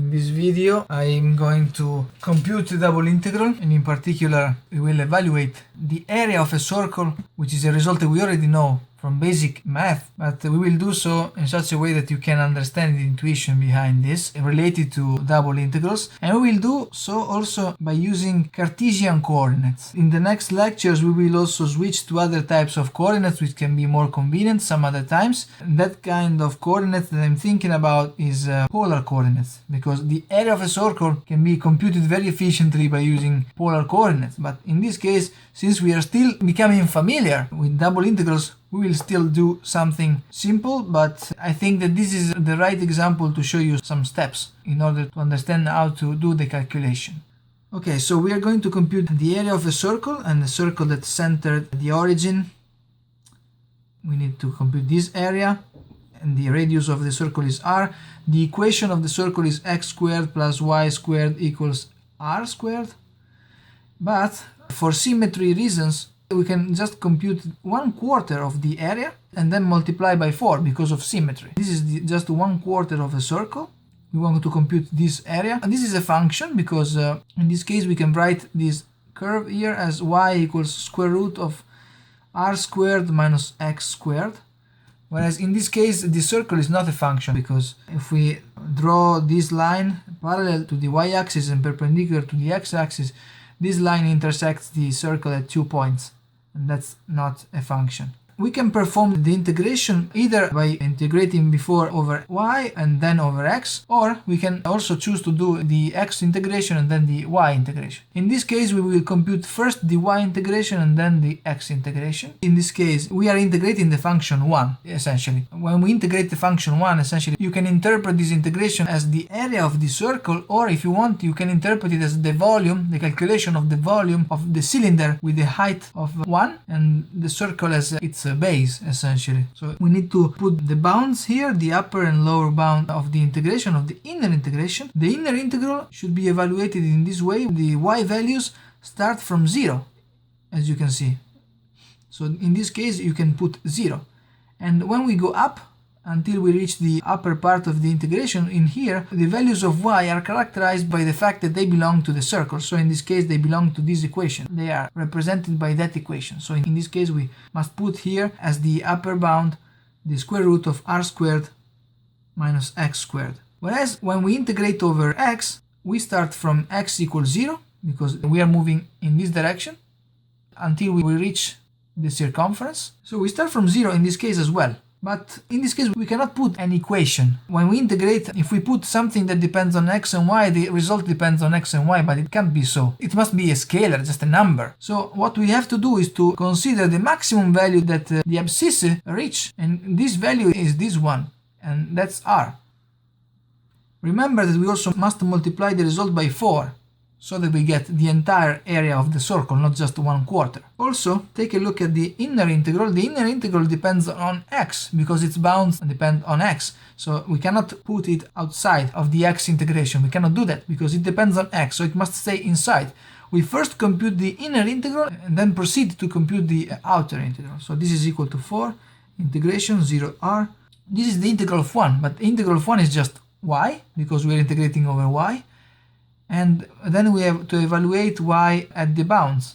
In this video I am going to compute the double integral, and in particular we will evaluate the area of a circle, which is a result that we already know from basic math, but we will do so in such a way that you can understand the intuition behind this related to double integrals, and we will do so also by using Cartesian coordinates. In the next lectures we will also switch to other types of coordinates which can be more convenient some other times. That kind of coordinates that I'm thinking about is polar coordinates, because the area of a circle can be computed very efficiently by using polar coordinates, but in this case, since we are still becoming familiar with double integrals, we will still do something simple, but I think that this is the right example to show you some steps in order to understand how to do the calculation. Okay, so we are going to compute the area of a circle, and the circle that's centered at the origin. We need to compute this area, and the radius of the circle is r. The equation of the circle is x squared plus y squared equals r squared. But for symmetry reasons, we can just compute 1/4 of the area and then multiply by 4 because of symmetry. This is just 1/4 of a circle. We want to compute this area, and this is a function because in this case we can write this curve here as y equals square root of r squared minus x squared, whereas in this case the circle is not a function, because if we draw this line parallel to the y-axis and perpendicular to the x-axis, this line intersects the circle at 2 points, and that's not a function. We can perform the integration either by integrating before over y and then over x, or we can also choose to do the x integration and then the y integration. In this case we will compute first the y integration and then the x integration. In this case we are integrating the function 1 essentially. When we integrate the function 1, essentially you can interpret this integration as the area of the circle, or if you want you can interpret it as the volume, the calculation of the volume of the cylinder with the height of 1 and the circle as its base essentially. So we need to put the bounds here, the upper and lower bound of the integration, of the inner integration. The inner integral should be evaluated in this way. The y values start from 0, as you can see. So in this case you can put 0, and when we go up until we reach the upper part of the integration, in here the values of y are characterized by the fact that they belong to the circle. So in this case they belong to this equation, they are represented by that equation. So in this case we must put here as the upper bound the square root of r squared minus x squared, whereas when we integrate over x we start from x equals 0, because we are moving in this direction until we reach the circumference. So we start from 0 in this case as well. But in this case we cannot put an equation. When we integrate, if we put something that depends on x and y, the result depends on x and y, but it can't be so. It must be a scalar, just a number. So what we have to do is to consider the maximum value that the abscisse reach, and this value is this one, and that's r. Remember that we also must multiply the result by 4, so that we get the entire area of the circle, not just 1/4. Also, take a look at the inner integral. The inner integral depends on x, because its bounds depend on x. So we cannot put it outside of the x integration. We cannot do that, because it depends on x, so it must stay inside. We first compute the inner integral and then proceed to compute the outer integral. So this is equal to 4 integration 0r. This is the integral of 1, but the integral of 1 is just y, because we are integrating over y. And then we have to evaluate y at the bounds.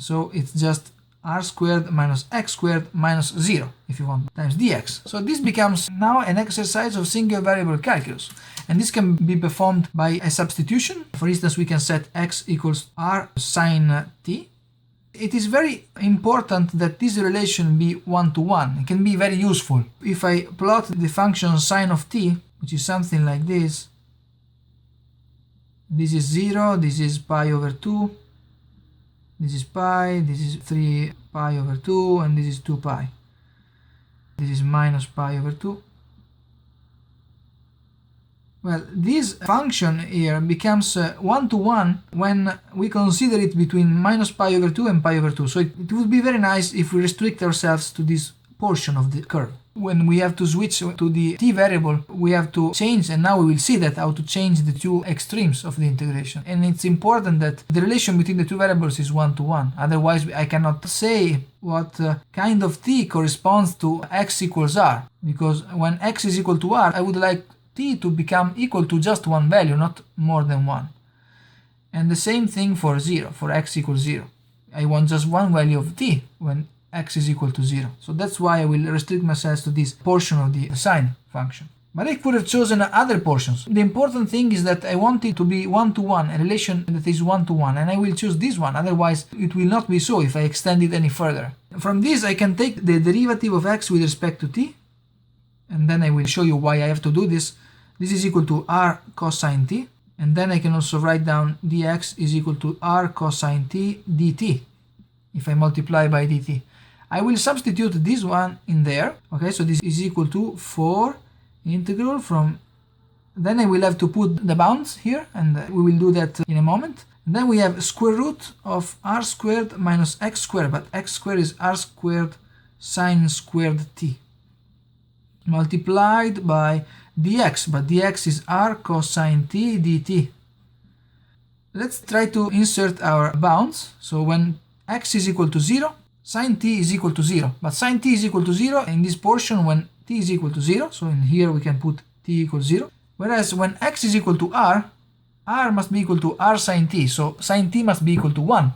So it's just r squared minus x squared minus 0, if you want, times dx. So this becomes now an exercise of single variable calculus. And this can be performed by a substitution. For instance, we can set x equals r sine t. It is very important that this relation be 1-to-1. It can be very useful. If I plot the function sine of t, which is something like this, this is 0, this is pi over 2, this is pi, this is 3 pi over 2, and this is 2 pi. This is minus pi over 2. Well, this function here becomes 1-to-1 when we consider it between minus pi over 2 and pi over 2. So it would be very nice if we restrict ourselves to this portion of the curve. When we have to switch to the t variable, we have to change, and now we will see that how to change the two extremes of the integration. And it's important that the relation between the two variables is 1-to-1. Otherwise I cannot say what kind of t corresponds to x equals r, because when x is equal to r, I would like t to become equal to just one value, not more than one. And the same thing for 0, for x equals 0. I want just one value of t when x is equal to 0. So that's why I will restrict myself to this portion of the sine function. But I could have chosen other portions. The important thing is that I want it to be one-to-one, a relation that is one-to-one, and I will choose this one, otherwise it will not be so if I extend it any further. From this I can take the derivative of x with respect to t, and then I will show you why I have to do this. This is equal to r cosine t, and then I can also write down dx is equal to r cosine t dt, if I multiply by dt. I will substitute this one in there, okay, so this is equal to 4 integral from, then I will have to put the bounds here, and we will do that in a moment. And then we have square root of r squared minus x squared, but x squared is r squared sine squared t, multiplied by dx, but dx is r cosine t dt. Let's try to insert our bounds. So when x is equal to 0, sine t is equal to 0, but sine t is equal to 0 in this portion when t is equal to 0, so in here we can put t equals 0. Whereas when x is equal to r must be equal to r sine t, so sine t must be equal to 1.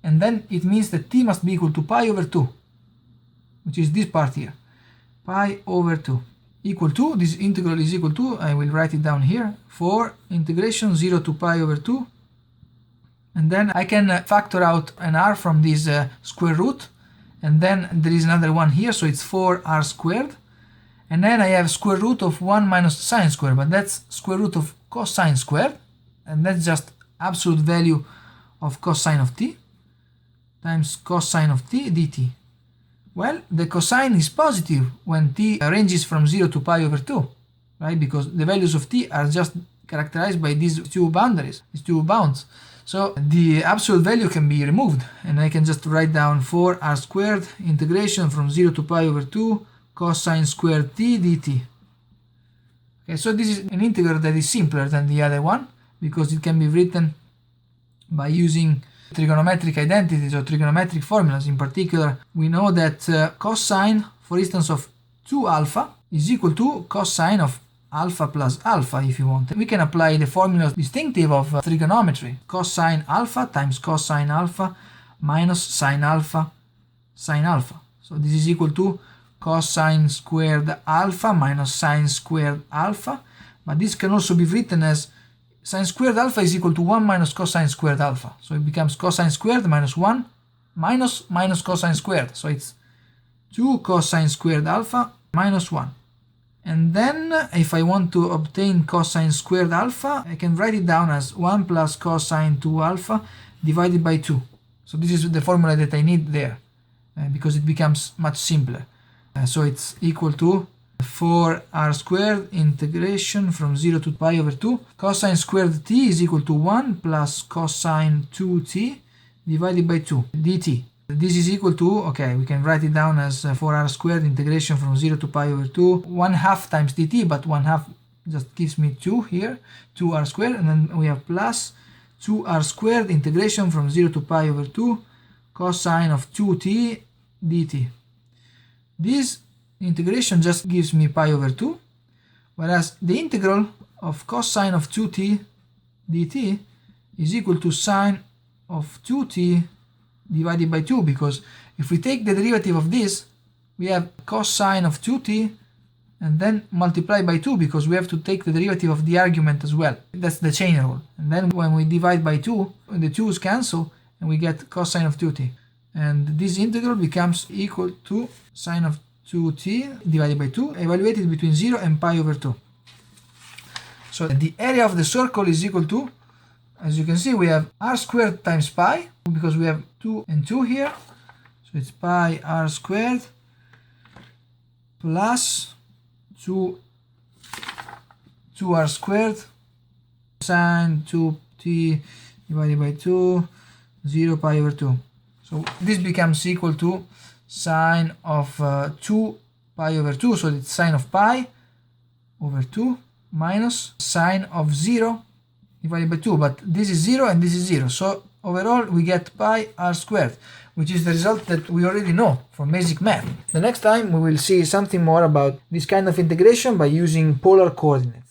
And then it means that t must be equal to pi over 2, which is this part here. Pi over 2 equal to, this integral is equal to, I will write it down here, 4 integration 0 to pi over 2. And then I can factor out an r from this square root, and then there is another one here, so it's 4r squared. And then I have square root of 1 minus sine squared, but that's square root of cosine squared, and that's just absolute value of cosine of t times cosine of t dt. Well, the cosine is positive when t ranges from 0 to pi over 2, right? Because the values of t are just characterized by these two boundaries, these two bounds. So the absolute value can be removed, and I can just write down 4r squared integration from 0 to pi over 2 cosine squared t dt. Okay, so this is an integral that is simpler than the other one, because it can be written by using trigonometric identities or trigonometric formulas. In particular, we know that cosine, for instance, of 2 alpha is equal to cosine of alpha plus alpha, if you want. We can apply the formulas distinctive of trigonometry. Cosine alpha times cosine alpha minus sine alpha sine alpha. So this is equal to cosine squared alpha minus sine squared alpha. But this can also be written as sine squared alpha is equal to 1 minus cosine squared alpha. So it becomes cosine squared minus 1 minus cosine squared. So it's 2 cosine squared alpha minus 1. And then if I want to obtain cosine squared alpha, I can write it down as 1 plus cosine 2 alpha divided by 2. So this is the formula that I need there, because it becomes much simpler. So it's equal to 4r squared integration from 0 to pi over 2. Cosine squared t is equal to 1 plus cosine 2t divided by 2 dt. This is equal to, okay, we can write it down as 4r squared integration from 0 to pi over 2, 1/2 times dt, but 1/2 just gives me 2 here, 2r squared, and then we have plus 2r squared integration from 0 to pi over 2 cosine of 2t dt. This integration just gives me pi over 2, whereas the integral of cosine of 2t dt is equal to sine of 2t divided by 2, because if we take the derivative of this, we have cosine of 2t and then multiply by 2, because we have to take the derivative of the argument as well. That's the chain rule. And then when we divide by 2, the 2's cancel and we get cosine of 2t. And this integral becomes equal to sine of 2t divided by 2, evaluated between 0 and pi over 2. So the area of the circle is equal to, as you can see, we have r squared times pi, because we have 2 and 2 here. So it's pi r squared plus 2r squared sine 2t divided by 2, 0 pi over 2. So this becomes equal to sine of 2 pi over 2, so it's sine of pi over 2 minus sine of 0 divided by 2, but this is 0 and this is 0, so overall we get pi r squared, which is the result that we already know from basic math. The next time we will see something more about this kind of integration by using polar coordinates.